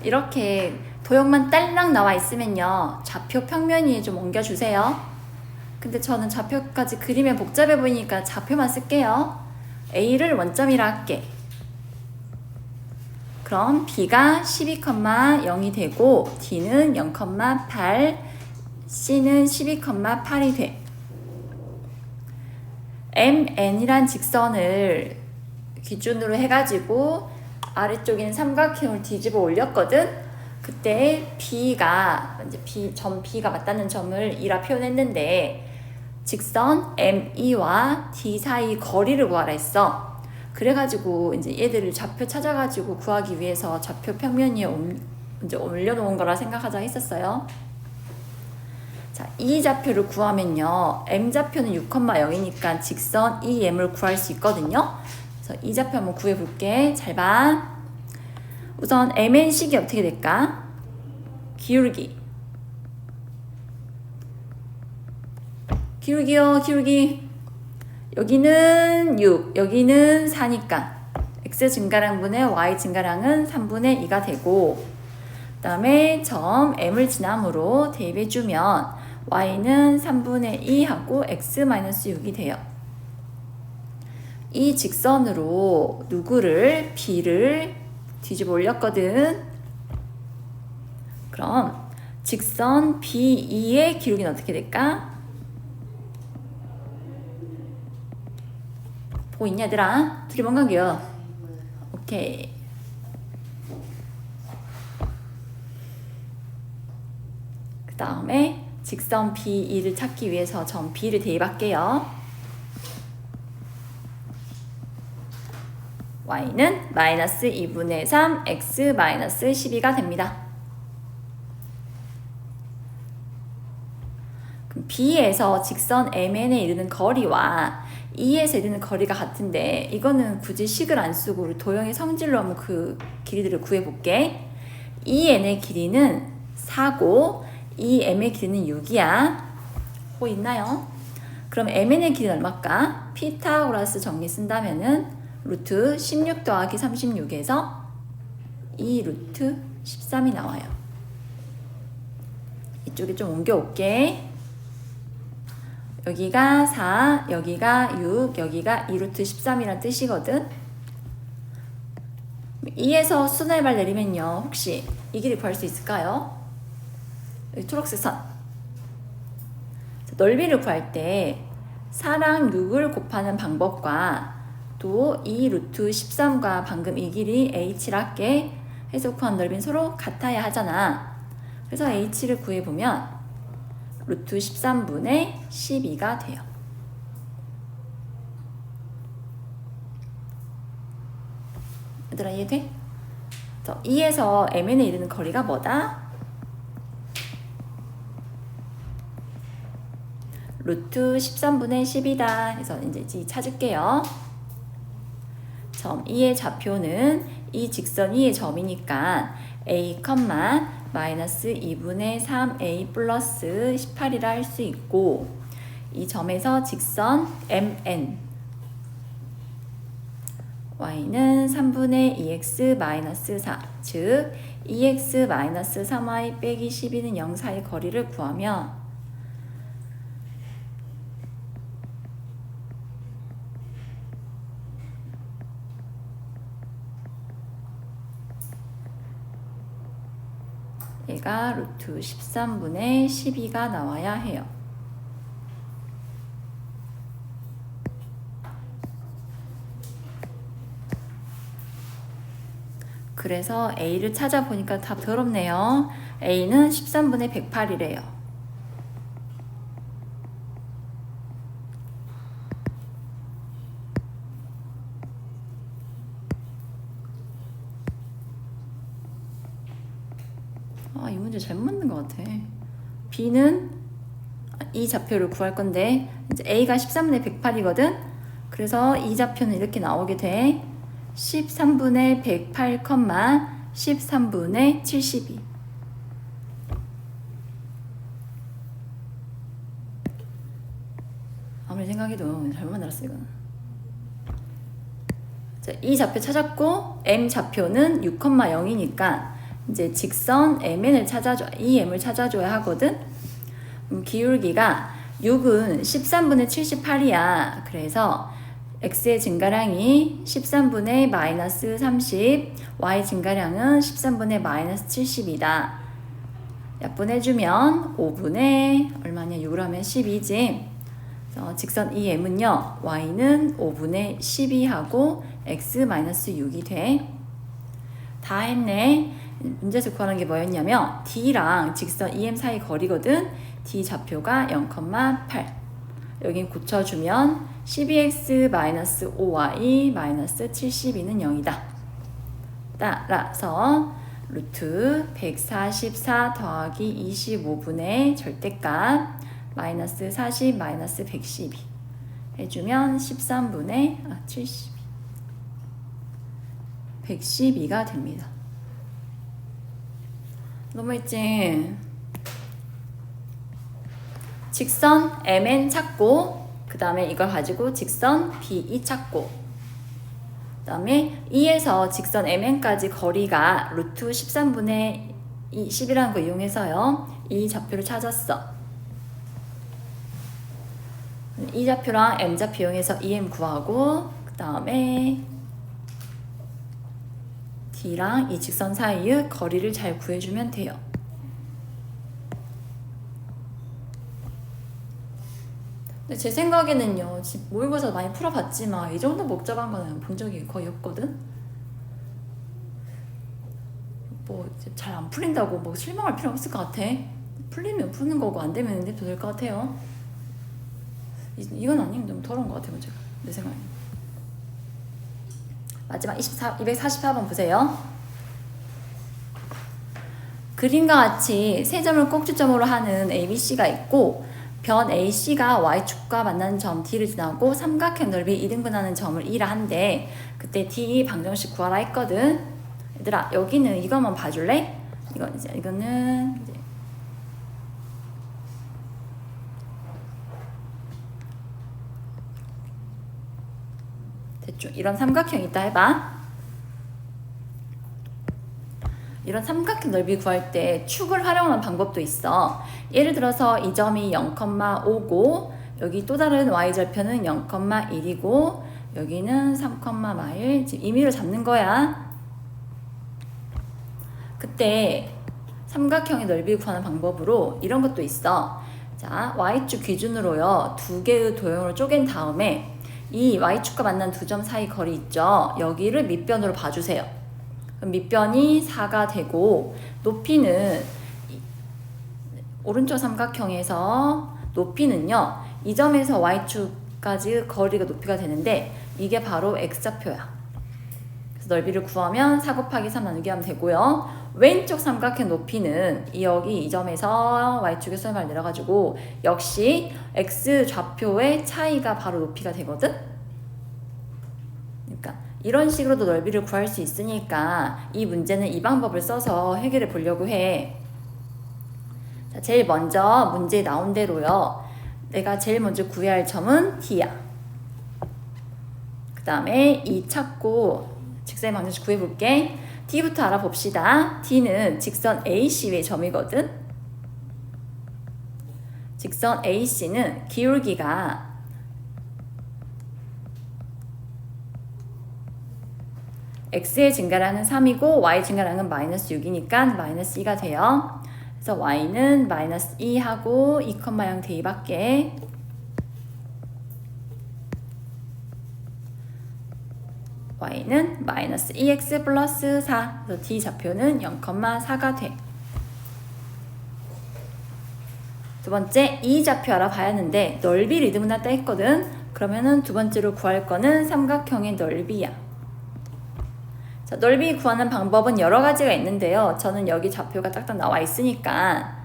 이렇게 도형만 딸랑 나와 있으면요, 좌표 평면 위에 좀 옮겨주세요. 근데 저는 좌표까지 그리면 복잡해 보이니까 좌표만 쓸게요. A를 원점이라 할게. 그럼 B가 12,0이 되고 D는 0,8, C는 12,8이 돼. MN이란 직선을 기준으로 해가지고 아래쪽에는 삼각형을 뒤집어 올렸거든. 그때 B가 이제 점 B가 맞닿는 점을 2라 표현했는데 직선 ME와 D 사이 거리를 구하라 했어. 그래가지고 이제 얘들을 좌표 찾아가지고 구하기 위해서 좌표 평면 위에 이제 올려놓은 거라 생각하자 했었어요. 자, 이 좌표를 구하면요, M 좌표는 6,0이니까 직선 EM을 구할 수 있거든요. 그래서 이 좌표 한번 구해볼게. 잘 봐. 우선 MN식이 어떻게 될까? 기울기. 기울기요, 기울기. 여기는 6, 여기는 4니까 X 증가량분의 Y 증가량은 3분의 2가 되고, 그 다음에 점 M을 지남으로 대입해주면 Y는 3분의 2 하고 X-6이 돼요. 이 직선으로 누구를? B를 뒤집어 올렸거든. 그럼 직선 BE의 기울기는 어떻게 될까? 보고 있냐 얘들아? 둘이 뭔 관계야? 오케이. 그 다음에 직선 BE를 찾기 위해서 점 B를 대입할게요. Y는 마이너스 2분의 3 X 마이너스 12가 됩니다. 그럼 B에서 직선 MN에 이르는 거리와 E에서 이르는 거리가 같은데 이거는 굳이 식을 안 쓰고 우리 도형의 성질로 한번 그 길이들을 구해볼게. EN의 길이는 4고 EM의 길이는 6이야. 뭐 있나요? 그럼 MN의 길이는 얼마일까? 피타고라스 정리 쓴다면은 루트 16 더하기 36에서 2 루트 13이 나와요. 이쪽에 좀 옮겨올게. 여기가 4, 여기가 6, 여기가 2 루트 13이란 뜻이거든. 2에서 수선의 발 내리면요, 혹시 이 길이 구할 수 있을까요? 여기 초록색 선. 넓이를 구할 때 4랑 6을 곱하는 방법과 또 2 루트 13과 방금 이 길이 h라 할게. 해서 구한 넓이는 서로 같아야 하잖아. 그래서 h를 구해보면 루트 13분의 12가 돼요. 얘들아 이해돼? 2에서 mn에 이르는 거리가 뭐다? 루트 13분의 10이다. 그래서 이제 찾을게요. 점 2의 좌표는 이 직선 2의 점이니까 a, 마이너스 2분의 3a 플러스 18이라 할 수 있고, 이 점에서 직선 mn y는 3분의 2x 마이너스 4, 즉 2x 마이너스 3y 빼기 12는 0 사이 거리를 구하면 얘가 루트 13분의 12가 나와야 해요. 그래서 A를 찾아보니까 답 더럽네요. A는 13분의 108이래요. 이 문제 잘못 만든 것 같아. B는 이 좌표를 구할 건데 이제 A가 13분의 108이거든. 그래서 이 좌표는 이렇게 나오게 돼. 13분의 108, 13분의 72. 아무리 생각해도 잘못 만들었어 이거는. 자, 이 좌표 찾았고 M 좌표는 6,0이니까 이제 직선 MN을 찾아줘. 이 M을 찾아줘야 하거든. 기울기가 6은 13분의 78이야. 그래서 X의 증가량이 13분의 마이너스 30, Y 증가량은 13분의 마이너스 70이다. 약분해주면 5분의 얼마냐? 6을 하면 12지. 직선 EM은요, Y는 5분의 12하고 X 마이너스 6이 돼. 다 했네. 문제에서 구하는 게 뭐였냐면 D랑 직선 EM 사이 거리거든. D 좌표가 0,8. 여기 고쳐주면 12x-5y 72는 0이다. 따라서 루트 144 더하기 25분의 절대값 마이너스 40 마이너스 112 해주면 13분의 72 112가 됩니다. 너무했지? 직선 MN 찾고 그 다음에 이걸 가지고 직선 BE 찾고 그 다음에 E에서 직선 MN까지 거리가 루트 13분의 10이라는 거 이용해서요. 이 좌표를 찾았어. 이 좌표랑 M 좌표 이용해서 EM 구하고 그 다음에 D랑 이 직선 사이의 거리를 잘 구해주면 돼요. 근데 제 생각에는요, 모의고사 많이 풀어봤지만 이 정도 복잡한 거는 본 적이 거의 없거든? 뭐 잘 안 풀린다고 뭐 실망할 필요 없을 것 같아. 풀리면 푸는 거고 안 되면 냅둬도 될 것 같아요. 이건 아니면 좀 더러운 것 같아요, 문제가. 내 생각에. 마지막 244번 보세요. 그림과 같이 세 점을 꼭지점으로 하는 ABC가 있고 변 AC가 Y축과 만나는 점 D를 지나고 삼각형 넓이 2등분하는 점을 E라 한데 그때 D 방정식 구하라 했거든. 얘들아 여기는 이거만 봐줄래? 이거는 이제 대충 이런 삼각형이 있다 해봐. 이런 삼각형 넓이 구할 때 축을 활용하는 방법도 있어. 예를 들어서 이 점이 0,5고 여기 또 다른 y절편은 0,1이고 여기는 3,1 지금 임의로 잡는 거야. 그때 삼각형의 넓이 구하는 방법으로 이런 것도 있어. 자, y축 기준으로요. 두 개의 도형으로 쪼갠 다음에 이 y축과 만난 두 점 사이 거리 있죠. 여기를 밑변으로 봐주세요. 그럼 밑변이 4가 되고 높이는 오른쪽 삼각형에서 높이는요. 이 점에서 y축까지 거리가 높이가 되는데 이게 바로 x좌표야. 그래서 넓이를 구하면 4 곱하기 3 나누기 하면 되고요. 왼쪽 삼각형 높이는 여기 이 점에서 y축의 수렴을 내려가지고 역시 x좌표의 차이가 바로 높이가 되거든. 그러니까 이런 식으로도 넓이를 구할 수 있으니까 이 문제는 이 방법을 써서 해결해 보려고 해. 자, 제일 먼저 문제에 나온 대로요. 내가 제일 먼저 구해야 할 점은 D야. 그 다음에 이 찾고 직선의 방정식 구해볼게. D부터 알아봅시다. D는 직선 AC의 점이거든. 직선 AC는 기울기가 X의 증가량은 3이고 Y 증가량은 마이너스 6이니까 마이너스 2가 돼요. 그래서 Y는 마이너스 2하고 2,0 대입할게. Y는 마이너스 2X 플러스 4. 그래서 D 좌표는 0,4가 돼. 두 번째, 이 좌표 알아봐야 하는데 넓이 리드문하다 했거든. 그러면은 두 번째로 구할 거는 삼각형의 넓이야. 자, 넓이 구하는 방법은 여러 가지가 있는데요. 저는 여기 좌표가 딱딱 나와 있으니까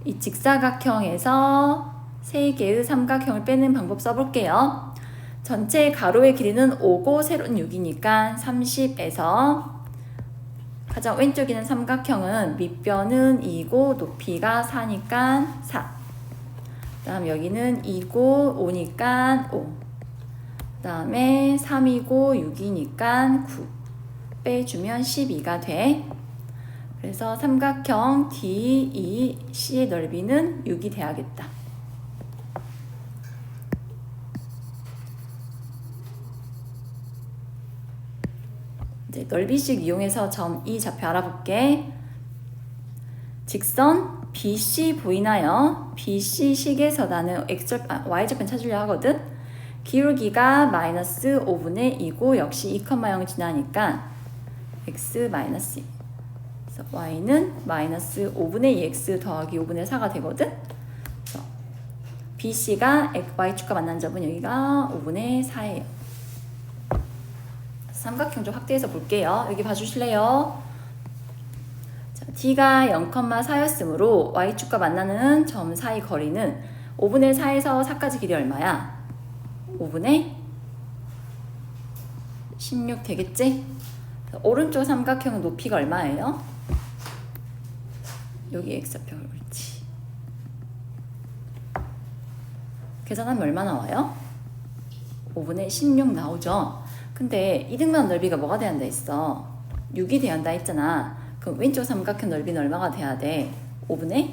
이 직사각형에서 세 개의 삼각형을 빼는 방법 써볼게요. 전체 가로의 길이는 5고 세로는 6이니까 30에서 가장 왼쪽에 있는 삼각형은 밑변은 2고 높이가 4니까 4. 그 다음 여기는 2고 5니까 5. 그 다음에 3이고 6이니까 9. 빼주면 12가 돼. 그래서 삼각형 DEC의 넓이는 6이 돼야겠다. 이제 넓이식 이용해서 점 E 좌표 알아볼게. 직선 BC 보이나요? BC식에서 나는 Y좌편 찾으려 하거든. 기울기가 마이너스 5분의 2고 역시 2,0 지나니까 X 마이너스 2. 그래서 Y는 마이너스 5분의 2X 더하기 5분의 4가 되거든. 그래서 BC가 Y축과 만난 점은 여기가 5분의 4예요. 삼각형 좀 확대해서 볼게요. 여기 봐주실래요? 자, D가 0,4였으므로 Y축과 만나는 점 사이 거리는 5분의 4에서 4까지 길이 얼마야? 5분의 16 되겠지? 오른쪽 삼각형은 높이가 얼마예요? 여기 X좌표 옳지. 계산하면 얼마 나와요? 5분의 16 나오죠? 근데 이등변 넓이가 뭐가 돼야 한다 했어? 6이 돼야 한다 했잖아. 그럼 왼쪽 삼각형 넓이는 얼마가 돼야 돼? 5분의?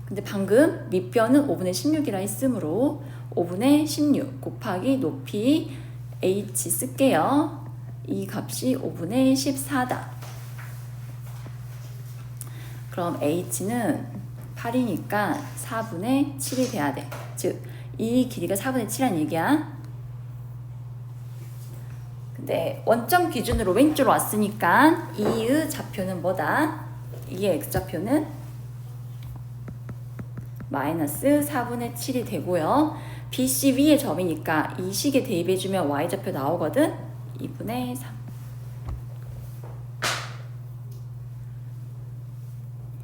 근데 방금 밑변은 5분의 16이라 했으므로 5분의 16 곱하기 높이 H 쓸게요. 이 값이 5분의 14다. 그럼 H는 8이니까 4분의 7이 돼야 돼. 즉, 이 길이가 4분의 7이란 얘기야. 근데 원점 기준으로 왼쪽으로 왔으니까 이의 좌표는 뭐다? 이의 X좌표는 마이너스 4분의 7이 되고요. BC 위의 점이니까 이 식에 대입해주면 Y좌표 나오거든? 2분의 3.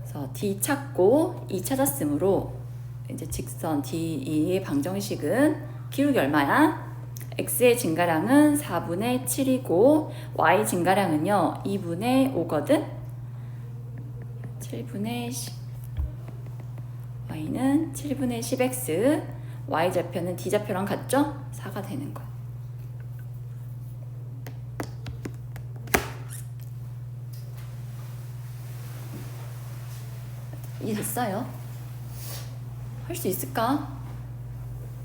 그래서 D 찾고 E 찾았으므로 이제 직선 DE의 방정식은 기울기 얼마야? X의 증가량은 4분의 7이고 Y 증가량은요 2분의 5거든? 7분의 10. Y는 7분의 10X, Y좌표는 D좌표랑 같죠? 4가 되는 거야. 이해됐어요? 할 수 있을까?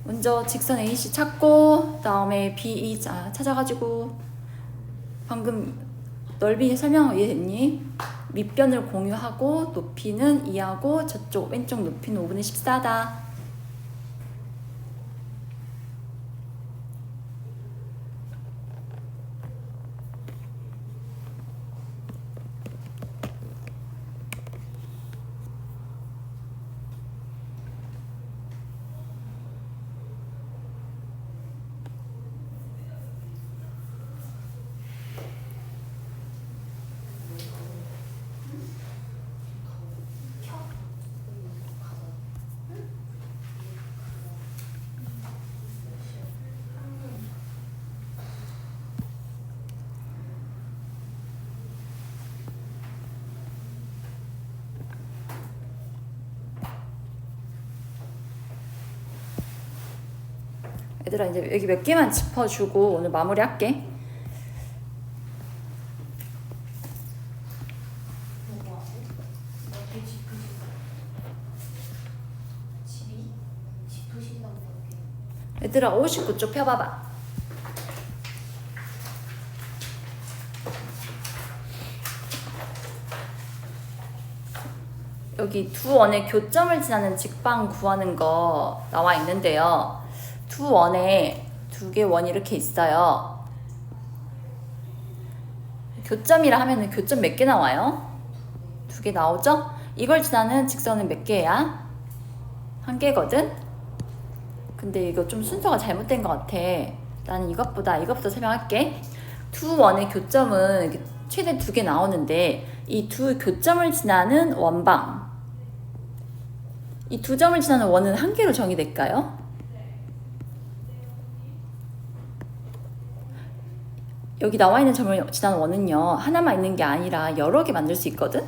먼저 직선 AC 찾고 다음에 BE 찾아가지고 방금 넓이 설명 이해됐니? 밑변을 공유하고 높이는 2하고 저쪽 왼쪽 높이는 5분의 14다. 얘들아 이제 여기 몇 개만 짚어주고 오늘 마무리할게. 얘들아 59쪽 펴봐봐. 여기 두 원의 교점을 지나는 직방 구하는 거 나와 있는데요. 두 원에 두 개 원이 이렇게 있어요. 교점이라 하면은 교점 몇 개 나와요? 두 개 나오죠? 이걸 지나는 직선은 몇 개야? 한 개거든? 근데 이거 좀 순서가 잘못된 것 같아. 나는 이것보다 설명할게. 두 원의 교점은 최대 두 개 나오는데 이 두 교점을 지나는 원방, 이 두 점을 지나는 원은 한 개로 정의될까요? 여기 나와 있는 점을 지나는 원은요 하나만 있는 게 아니라 여러 개 만들 수 있거든?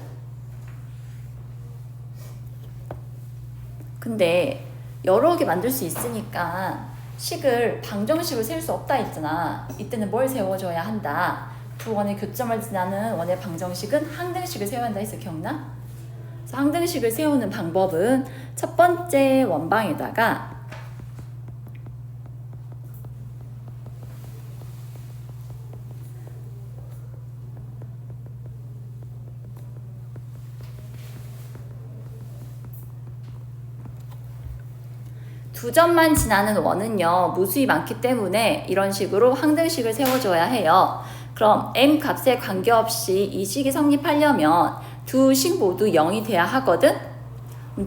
근데 여러 개 만들 수 있으니까 식을 방정식으로 세울 수 없다 했잖아. 이때는 뭘 세워줘야 한다? 두 원의 교점을 지나는 원의 방정식은 항등식을 세워야 한다 했어. 기억나? 그래서 항등식을 세우는 방법은 첫 번째 원방에다가 두 점만 지나는 원은요 무수히 많기 때문에 이런 식으로 항등식을 세워줘야 해요. 그럼 m 값에 관계없이 이 식이 성립하려면 두 식 모두 0이 돼야 하거든.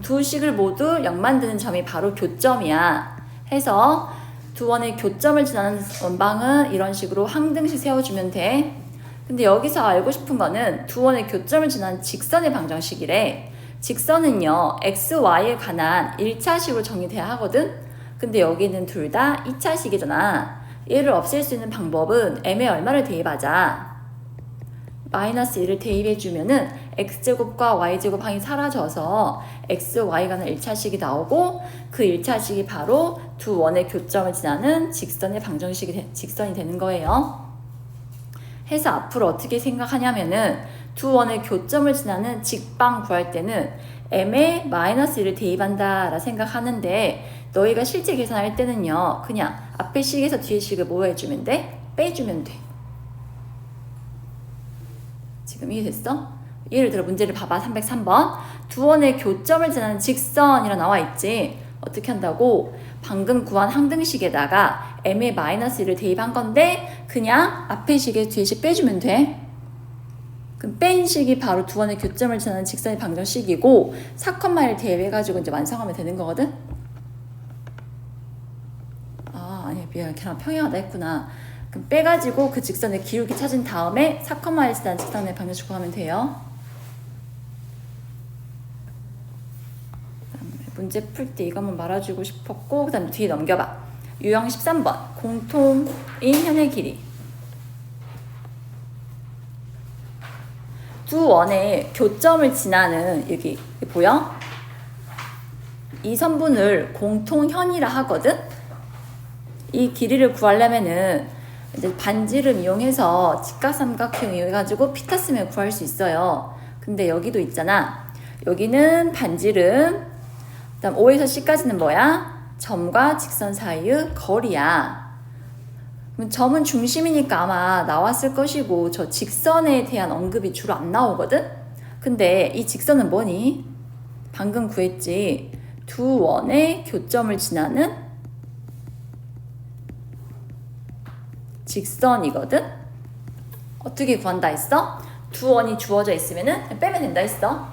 두 식을 모두 0 만드는 점이 바로 교점이야. 해서 두 원의 교점을 지나는 원방은 이런 식으로 항등식 세워주면 돼. 근데 여기서 알고 싶은 거는 두 원의 교점을 지나는 직선의 방정식이래. 직선은요 x, y에 관한 1차식으로 정의돼야 하거든. 근데 여기는 둘 다 2차식이잖아. 얘를 없앨 수 있는 방법은 m에 얼마를 대입하자. 마이너스 1을 대입해주면은 x제곱과 y제곱 항이 사라져서 x, y에 관한 1차식이 나오고 그 1차식이 바로 두 원의 교점을 지나는 직선의 방정식이 직선이 되는 거예요. 해서 앞으로 어떻게 생각하냐면은 두 원의 교점을 지나는 직방 구할 때는 m에 마이너스 1을 대입한다 라 생각하는데 너희가 실제 계산할 때는요 그냥 앞에 식에서 뒤에 식을 뭐 해주면 돼? 빼주면 돼. 지금 이해됐어? 예를 들어 문제를 봐봐. 303번 두 원의 교점을 지나는 직선이라 나와 있지. 어떻게 한다고? 방금 구한 항등식에다가 m에 마이너스 1을 대입한 건데 그냥 앞에 식에 뒤에 식 빼주면 돼. 그럼 뺀 식이 바로 두 원의 교점을 지나는 직선의 방정식이고 4,1을 대입해가지고 이제 완성하면 되는 거거든? 아, 아니야. 미안. 걔랑 평행하다 했구나. 그럼 빼가지고 그 직선의 기울기 찾은 다음에 4,1을 지나는 직선의 방정식 구하면 돼요. 문제 풀 때 이거 한번 말아주고 싶었고 그 다음에 뒤에 넘겨봐. 유형 13번 공통인 현의 길이. 두 원의 교점을 지나는 여기 보여? 이 선분을 공통현이라 하거든? 이 길이를 구하려면은 이제 반지름 이용해서 직각삼각형 이용해가지고 피타스면 구할 수 있어요. 근데 여기도 있잖아. 여기는 반지름, 그 다음 O에서 C까지는 뭐야? 점과 직선 사이의 거리야. 그럼 점은 중심이니까 아마 나왔을 것이고 저 직선에 대한 언급이 주로 안 나오거든? 근데 이 직선은 뭐니? 방금 구했지. 두 원의 교점을 지나는 직선이거든? 어떻게 구한다 했어? 두 원이 주어져 있으면은 빼면 된다 했어.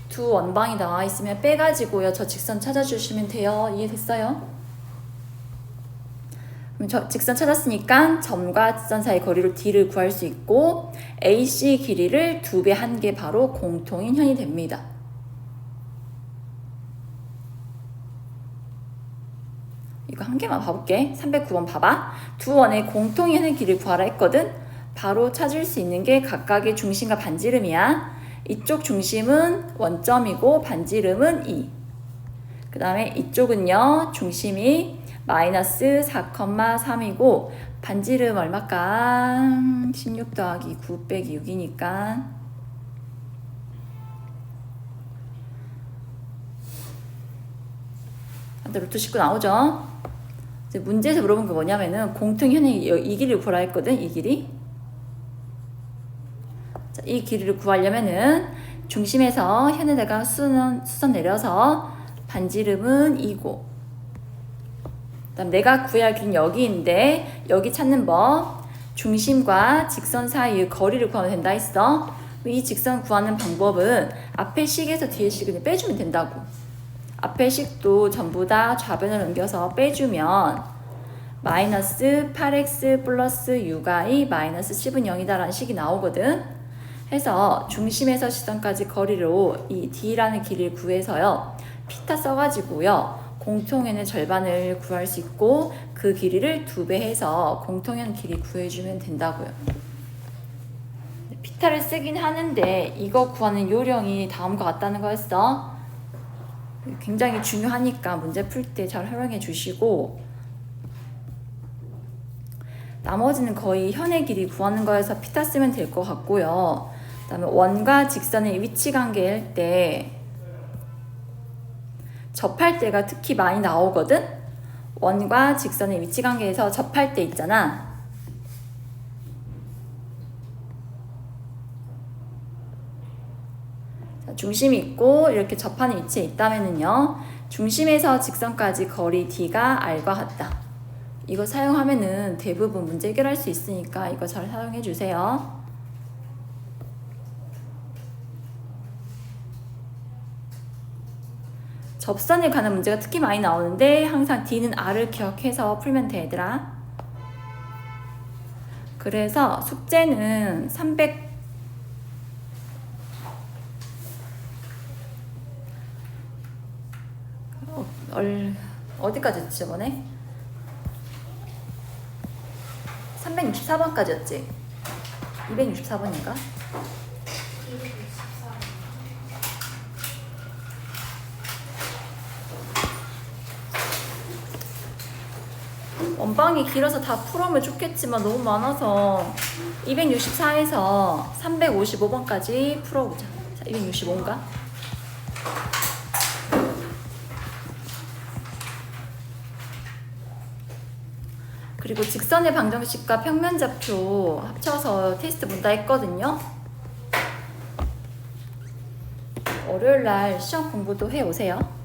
두 원방이 나와 있으면 빼가지고요. 저 직선 찾아주시면 돼요. 이해됐어요? 그럼 저 직선 찾았으니까 점과 직선 사이 거리로 D를 구할 수 있고 AC 길이를 2배 한 게 바로 공통인 현이 됩니다. 이거 한 개만 봐볼게. 309번 봐봐. 두 원의 공통인 현의 길이를 구하라 했거든. 바로 찾을 수 있는 게 각각의 중심과 반지름이야. 이쪽 중심은 원점이고 반지름은 2. 그 다음에 이쪽은요 중심이 마이너스 4,3이고 반지름 얼마까? 16 더하기 9 빼기 6이니까 루트 19 나오죠? 이제 문제에서 물어본 게 뭐냐면은 공통현의 이 길이를 구하라 했거든. 이 길이. 자, 이 길이를 구하려면은 중심에서 현에다가 수선 내려서 반지름은 2고 그다음 내가 구해야 할 길은 여기인데 여기 찾는 법 중심과 직선 사이의 거리를 구하면 된다 했어. 이 직선 구하는 방법은 앞에 식에서 뒤에 식을 빼주면 된다고. 앞에 식도 전부 다 좌변을 넘겨서 빼주면 마이너스 8x 플러스 6y 마이너스 10은 0이다 라는 식이 나오거든. 해서 중심에서 시선까지 거리로 이 d라는 길이를 구해서요. 피타 써가지고요. 공통현의 절반을 구할 수 있고 그 길이를 2배 해서 공통현 길이 구해주면 된다고요. 피타를 쓰긴 하는데 이거 구하는 요령이 다음과 같다는 거였어. 굉장히 중요하니까 문제 풀 때 잘 활용해 주시고 나머지는 거의 현의 길이 구하는 거에서 피타 쓰면 될 것 같고요. 그 다음에 원과 직선의 위치 관계 할 때 접할 때가 특히 많이 나오거든? 원과 직선의 위치 관계에서 접할 때 있잖아. 중심이 있고 이렇게 접하는 위치에 있다면은요, 중심에서 직선까지 거리 D가 R과 같다. 이거 사용하면은 대부분 문제 해결할 수 있으니까 이거 잘 사용해 주세요. 접선에 관한 문제가 특히 많이 나오는데 항상 D는 R을 기억해서 풀면 돼, 얘들아. 그래서 숙제는 300 어디까지 했지 저번에? 364번까지였지? 264번인가? 원방이 길어서 다 풀어면 좋겠지만 너무 많아서 264에서 355번까지 풀어보자. 265인가? 그리고 직선의 방정식과 평면좌표 합쳐서 테스트 본다 했거든요. 월요일날 시험 공부도 해오세요.